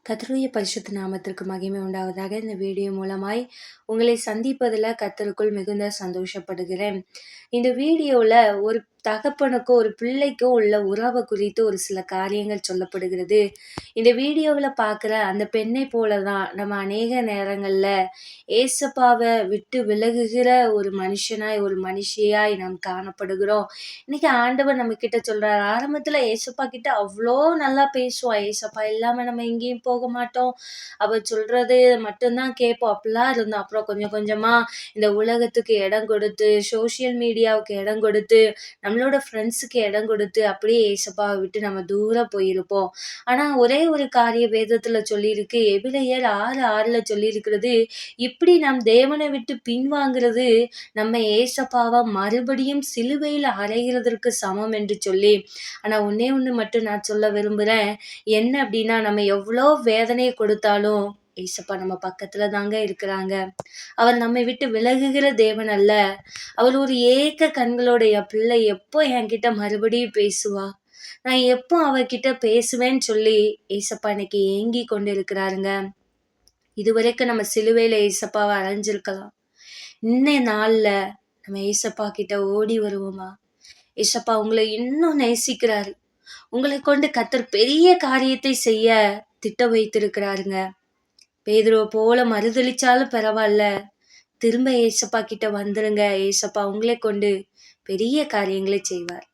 கர்த்தருடைய பரிசுத்த நாமத்திற்கு மகிமை உண்டாவதாக. இந்த வீடியோ மூலமாய் உங்களை சந்திப்பதில் கர்த்தருக்குள் மிகுந்த சந்தோஷப்படுகிறேன். இந்த வீடியோவில் ஒரு தகப்பனுக்கும் ஒரு பிள்ளைக்கும் உள்ள உறவை குறித்து ஒரு சில காரியங்கள் சொல்லப்படுகிறது. இந்த வீடியோவில் பார்க்குற அந்த பெண்ணை போல தான் நம்ம அநேக நேரங்களில் ஏசப்பாவை விட்டு விலகுகிற ஒரு மனுஷனாய் ஒரு மனுஷியாய் நாம் காணப்படுகிறோம். இன்னைக்கு ஆண்டவர் நம்ம கிட்ட சொல்றார். ஆரம்பத்தில் ஏசப்பா கிட்ட அவ்வளோ நல்லா பேசுவோம். ஏசப்பா இல்லாமல் நம்ம எங்கேயும் போக மாட்டோம். அவர் சொல்றது மட்டும்தான் கேட்போம். அப்படிலாம் இருந்தோம். அப்புறம் கொஞ்சம் கொஞ்சமா இந்த உலகத்துக்கு இடம் கொடுத்து, சோசியல் மீடியாவுக்கு இடம் கொடுத்து, நம்மளோட ஃப்ரெண்ட்ஸுக்கு இடம் கொடுத்து, அப்படியே ஏசப்பாவை விட்டு நம்ம தூரம் போயிருப்போம். ஆனா ஒரே ஒரு காரிய வேதத்துல சொல்லியிருக்கு. எபிரெயர் 6:6 சொல்லியிருக்கிறது, இப்படி நம் தேவனை விட்டு பின்வாங்கிறது நம்ம ஏசப்பாவை மறுபடியும் சிலுவையில் அறைகிறதற்கு சமம் என்று சொல்லி. ஆனா ஒண்ணே ஒண்ணு மட்டும் நான் சொல்ல விரும்புறேன். என்ன அப்படின்னா, நம்ம எவ்வளோ வேதனையை கொடுத்தாலும் ஏசப்பா நம்ம பக்கத்துல தாங்க இருக்கிறாங்க. அவர் நம்மை விட்டு விலகுகிற தேவன் அல்ல. அவர் ஒரு ஏக்க கண்களோட என் பிள்ளை எப்போ என்கிட்ட மறுபடியும் பேசுவா, நான் எப்போ அவகிட்ட பேசுவேன்னு சொல்லி ஏசப்பா இன்னைக்கு ஏங்கி கொண்டு இருக்கிறாருங்க. இதுவரைக்கும் நம்ம சிலுவையில ஏசப்பாவை அலைஞ்சிருக்கலாம். இன்னைய நாள்ல நம்ம ஏசப்பா கிட்ட ஓடி வருவோமா? ஏசப்பா உங்களை இன்னும் நேசிக்கிறாரு. உங்களை கொண்டு கர்த்தர் பெரிய காரியத்தை செய்ய திட்டம் வைத்திருக்கிறாருங்க. பேதுருவை போல மறுதலிச்சாலும் பரவாயில்ல, திரும்ப ஏசப்பா கிட்ட வந்துருங்க. ஏசப்பா உங்களை கொண்டு பெரிய காரியங்களை செய்வார்.